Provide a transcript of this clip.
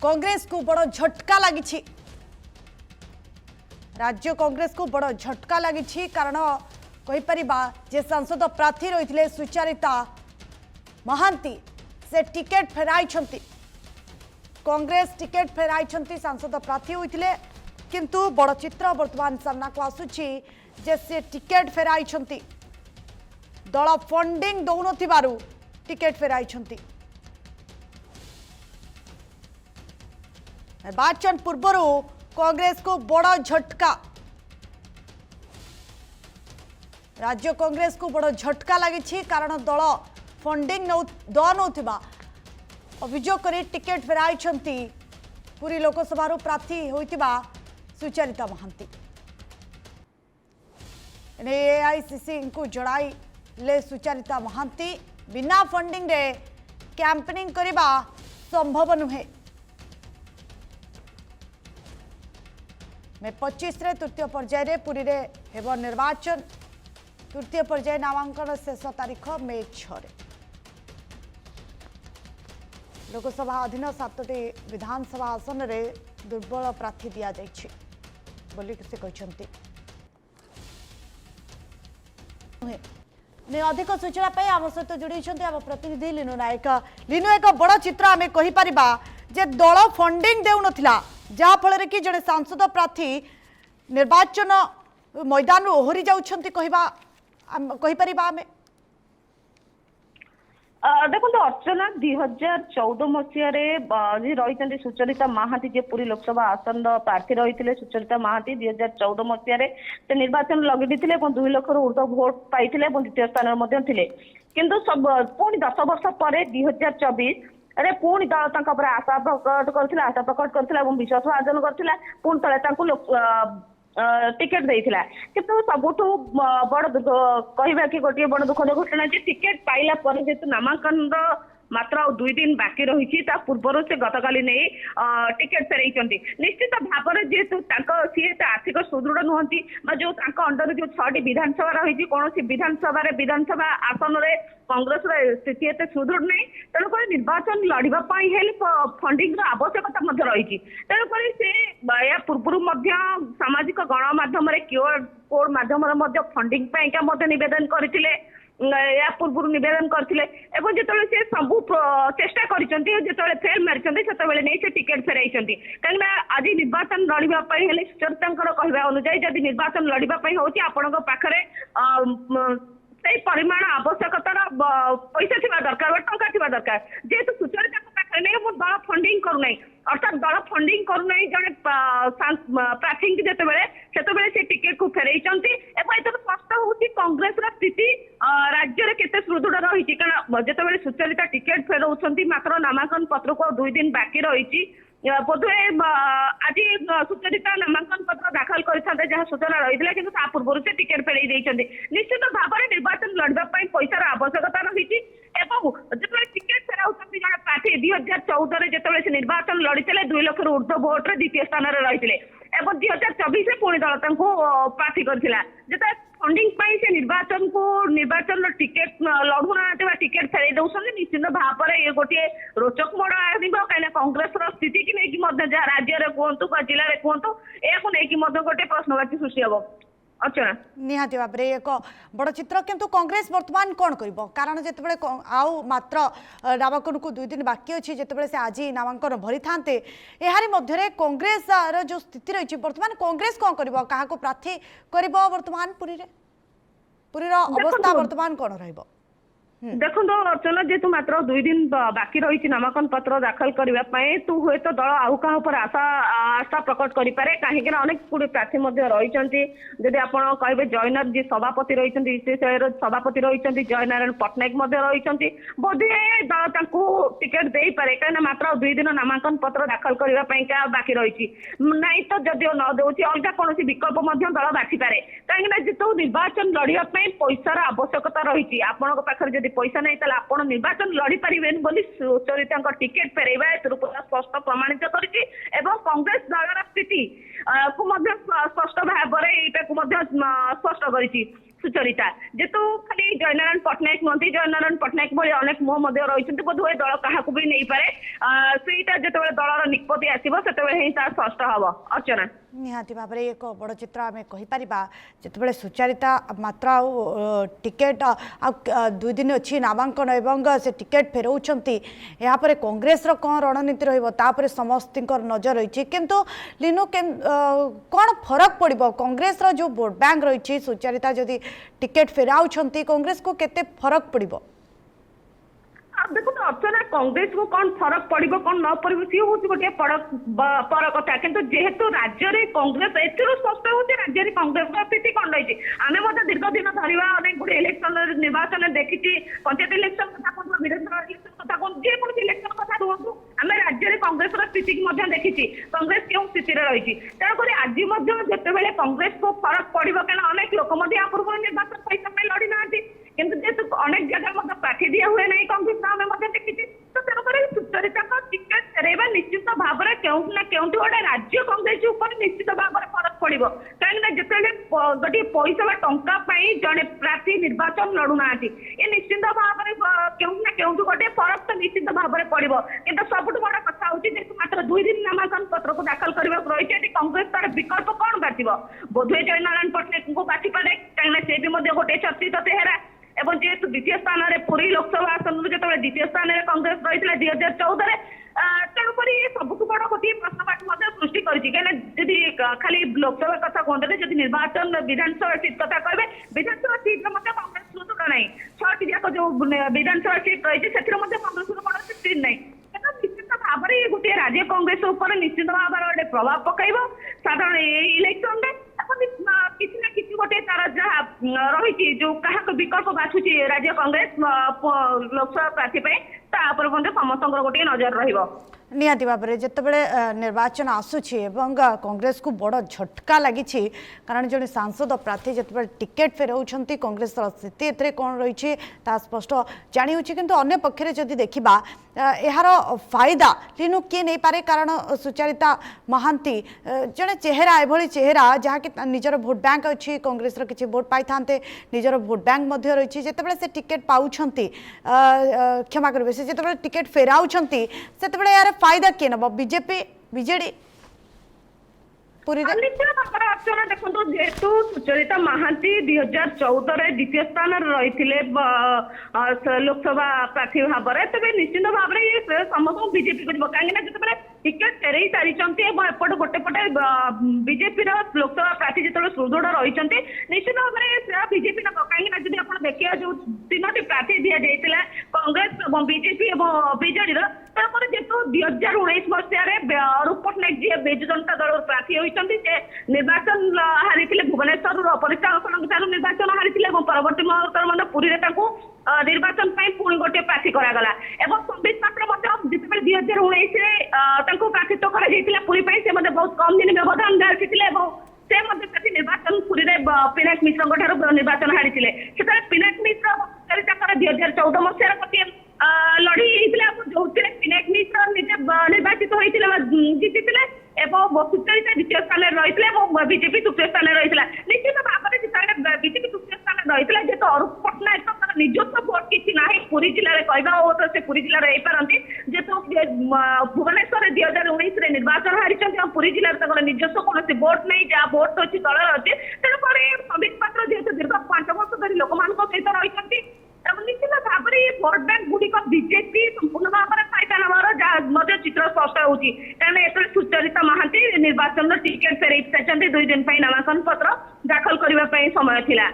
कांग्रेस को बड़ झटका लगी। राज्य कांग्रेस को बड़ झटका लगी कारण कहीपर जे सांसद प्रार्थी रही सुचरिता महांती से टिकेट फेराई। कांग्रेस टिकेट फेराई सांसद प्रार्थी होते किंतु बड़ चित्र वर्तमान सामना को आसुची जे से टिकेट फेराई। दल फंडिंग दौन टिकेट फेराई। निर्वाचन पूर्वर कांग्रेस को बड़ झटका। राज्य कांग्रेस को बड़ झटका लगी कारण दल फंडिंग नौथिबा अभियोग कर टिकेट फेराई पुरी लोकसभा प्रार्थी होइतिबा सुचरिता महांती। एआईसीसी को जणाइले सुचरिता महांती बिना फंडिंग रे कैंपेनिंग करबा संभव नुहे। मे 25 रे तृतीय पर्याय रे पुरी रे हेबो निर्वाचन। तृतीय पर्याय नामांकन शेष तारीख मे 6 रे। लोकसभा अधीन 7टी विधानसभा आसन रे दुर्बल प्रार्थी दिया जाइछि बोली से कहते। अधिक सूचना पाई आम सहित जोड़ी आम प्रतिनिधि लीनु नायक। लीनु एक बड़ चित्र आम कहीपर जे दल फंडिंग देउ नथिला जहाँफल कि जड़े सांसद प्रार्थी निर्वाचन मैदान ओहरी जाउछंती कहीपर आम। देखो अर्चना 2014 मसीह रही सुचरिता महांती जे पूरी लोकसभा आसन प्रार्थी रही सुचरिता महांती 2014 मसीह से निर्वाचन लगे 2 लाख ऊर्ध भोट पाई द्वितीय स्थान थे किंतु सब पुणी 10 वर्ष पर 2024 अरे पुणी दल आशा प्रकट करथिला विश्वास अर्जन करथिला पुणी तले टिकेट देइथिला किंतु सबुठु बड़ कहबा कि गोटे बड़ दुखद घटना टिकेट पाइला पर जेतु नामांकन मात्र 2 दिन बाकी रही पूर्व से गतकाली नहीं टिकेट फेरई। निश्चित भाव में जेहेतु सी आर्थिक सुदृढ़ नुहति जो अंडर जो 6टी विधानसभा रही कौन विधानसभा आसन में कांग्रेस स्थिति एत सुदृढ़ नहीं तेणुक निर्वाचन लड़ाई फंडिंग आवश्यकता रही तेणुक से या पूर्व सामाजिक गणमाध्यम क्यूआर कोड माध्यम फंडिंग नवेदन करते या पूर्व नवेदन करते से सबू चेष्टा कर फेल मारी से टिकेट फेराई कहीं आज निर्वाचन लड़ाई सुचरिता कहवा अनुजाई जब निर्वाचन लड़ाई होपाखे परिमाण आवश्यकतार पैसा थी दरकार टंका थी दरकार जेहेतु सुचरिता पाखे नहीं मो दल फंडिंग करूना अर्थात दल फंडिंग करूना जड़े प्रार्थी जिते से टिकेट को फेरई स्पष्ट हूँ कांग्रेस स्थिति राज्य में केते सुदृढ़ रही कारण जिते सुचरिता टिकेट फेरौं मात्र नामांकन पत्र को 2 दिन बाकी रही बोधे आज सुचरिता नामांकन पत्र दाखल करते जहाँ सूचना रही है कि पूर्व से टिकेट फेरई निश्चित भाव में निर्वाचन लड़ाई पैसार आवश्यकता रही जो टिकेट फेराऊँ जड़े प्रार्थी 2014 जिते से निर्वाचन लड़ते 2 लाख ऊर्ध भोट्रे द्वितीय स्थान रही 2024 पुणी दल प्रार्थी करता फंडिंग से निर्वाचन टिकेट लड़ुना टिकेट फेरई दौरान निश्चित भाव में ये गोटे रोचक मोड़ आसो कहीं कांग्रेस स्थिति की नहीं राज्य में कहतु जिले में कहतु या गोटे प्रश्नवाची सृष्टि हम। अच्छा निहाती भाव में एक बड़ चित्र किंतु कांग्रेस वर्तमान कौन कर कारण जिते आउ मात्र नामांकन को 2 दिन बाकी अच्छी जिते से आज नामांकन भरी था यार मध्य कांग्रेस जो स्थिति रही वर्तमान कांग्रेस कौन कर क्या प्रार्थी कर वर्तमान पुरी अवस्था वर्तमान कौन रही देखो अर्चना जेतु मात्र 2 दिन बाकी रही नामांकन पत्र दाखल करने तू हुए तो दल आउ क्या आशा प्रकट करे कहीं अनेक गुड़े प्रार्थी रही जदि आप कहे जयनाथ जी सभापति रही सभापति रही जयनारायण पट्टनायक रही बोधे दल टिकेट दे पारे कहीं मात्र 2 दिन नामांकन पत्र दाखल करने बाकी रही ना तो जदि न दे अलग कौन विकल्प दल बाछिपे कहीं जो निर्वाचन लड़ाई पैसार आवश्यकता रही आपण पाखे पैसा नहीं आप निर्वाचन लड़ी पारे बोली सुचरिता टिकेट फेरवा स्पष्ट प्रमाणित करछि कांग्रेस दल स्थिति को स्पष्ट भाव में स्पष्ट कर सुचरिता जेतु खाली जयनारायण पट्टनायक नुहति जयनारायण पट्टनायक भली अनेक मुह रही बोध हुए दल क्या भी नहीं पारे सेटा जो दलर निष्पत्ति आसो से स्पष्ट हम अर्चना निहाती भाव एक बड़ चित्र आम कहीपर जिते सुचारिता मात्र टिकेट दुई दिन अच्छी नामांकन एवं से टिकेट फेराउंट यापर कांग्रेस कौन रणनीति रही समस्त नजर रही किंतु लिनु कौन फरक पड़ो कांग्रेस जो भोट बैंक रही सुचारिता जदि टिकेट फेराउंट कांग्रेस को केते फरक पड़ो देखो अर्चना कांग्रेस को कौन फरक पड़ो कौन न पड़ो सी हूँ गोटे पर कथा कि जेहेतु राज्य में कांग्रेस एथुरु स्पष्ट हूँ राज्य में कांग्रेस स्थिति कौन रही आम दीर्घ दिन धरवा अनेक गुड़े इलेक्शन निर्वाचन देखी पंचायत इलेक्शन कथा कहूँ विधानसभा इलेक्शन कथा कहूँ जेको इलेक्शन कथा कहूँ आम राज्य में कांग्रेस स्थिति देखी कांग्रेस क्यों स्थिति रही तेणुक आज जिते कांग्रेस को फरक पड़ो कहीं अनेक लोक पूर्व निर्वाचन पैसा लड़ी ना किंतु जेहेतु अनेक जगह प्रार्थी दिया हुए नहीं कांग्रेस देखी तो तेणुक सुचरिता टिकेट फेरवा निश्चित भाव में क्योंकि ना क्योंकि गोटे राज्य कांग्रेस उपर निश्चित भाव में फरक पड़ो कहीं जिते गोटे पैसा टंका जड़े प्रार्थी निर्वाचन लड़ुना ये निश्चित भाव में क्यों ना क्यों गोटे फरक तो निश्चित भाव में पड़ो कि सबुठ बड़ कथा हूँ जेहतु मात्र 2 दिन नामांकन पत्र को दाखल करने रही कांग्रेस तार विकल्प कौन बाछिब बोधे जयनारायण पट्टनायक को बाछिपारे कहीं से भी गोटे चर्चित चेहरा एवं जेहेतु द्वितीय स्थान में पुरी लोकसभा आसन जो द्वितीय स्थान में कांग्रेस रही 2014 तेणुक सबुठ बड़ गोटे प्रश्नवाची सृष्टि कर खाली लोकसभा कथा कहते जब निर्वाचन विधानसभा सीट कथा कहे विधानसभा सीट कांग्रेस सुदृढ़ ना 6टी जाक जो विधानसभा सीट रही कांग्रेस बड़ सीट नहीं निश्चित भाव में गोटे राज्य कांग्रेस उपर निश्चित भाव में गोटे प्रभाव पकड़ साधारण इलेक्शन किसी ना किसी गोटे तार जहाँ रही जो क्या विकल्प बाछुची राज्य कांग्रेस लोकसभा प्रार्थी समस्त गोटे नजर रही निहाती भाव में जितेबाला निर्वाचन आसूची एवं कांग्रेस को बड़ झटका लगी कारण जड़े सांसद प्रार्थी जिते टिकेट फेराउंट कांग्रेस स्थिति ए कौन रही स्पष्ट जानी किंतु अन्य पक्षरे जदि देखा यार फायदा लिनु किए नहीं पारे कारण सुचारिता महांती जड़े चेहरा एभली चेहरा जहाँकि निजर भोट बैंक अच्छी कांग्रेस किसी भोट पाई था निजर भोट बैंक रही जितेबाला से टिकेट पाँच क्षमा करेंगे से जितेबाला टिकेट फेराउंट से यार फायदा किए नब बीजेपी बीजेडी अर्चना देखो जेहेतु सुचरिता महांती 2014 द्वितीय स्थान रही लोकसभा प्रार्थी भाव में तेज निश्चित भाव में समस्त बीजेपी को कहीं जो टिकेट फेरई सारी एपट गोटे पटे बीजेपी लोकसभा प्रार्थी जो सुदृढ़ रही निश्चित भाव में बीजेपी कहीं जब आप देखिए जो 3टी प्रार्थी दि जाता कांग्रेस और बीजेपी और बीजेडी तेणुकर जेहतु 2019 मसीह रूप पट्टनायक जी विजु जनता दल प्रार्थी होती निर्वाचन हारी भुवनेश्वर अपरिष्कार निर्वाचन हारी परवर्ती मुहूर्त पुरी निर्वाचन पुणी गोटे प्रार्थी करागला एवं संबित पात्र जिते 2019 प्रार्थित्व कर पुरी से बहुत कम दिन व्यवधान रखी निर्वाचन पुरी पिनाक मिश्र निर्वाचन हारी से पिनाक मिश्र 2014 मसीह लड़ी जो पिनाक मिश्र निजे निर्वाचित होता जीति सुचरिता द्वितीय स्थान रही बीजेपी तृतीय स्थान रही निश्चित भाव में जिते बीजेपी तृतीय स्थान रही जेहतु अरूप पट्टनायक निजस्व भोट किसी ना पुरी जिले में कहवा से पुरी जिले में पारती जेहतु भुवनेश्वर 2019 निर्वाचन हारी पुरी जिले में निजस्व कौन भोट नहीं जहाँ भोट अच्छी दल अच्छे तेणुक संबित पात्र जेहतु दीर्घ 5 वर्ष धरी लोक सहित रही निश्चित भाव में भोट बैंक गुड़िक बीजेपी संपूर्ण भाव में फायदा नवार चित्र स्पष्ट होती कहीं सुचरिता महांती निर्वाचन टिकेट फेरई सारी 2 दिन नामांकन पत्र दाखल करने समय थिला।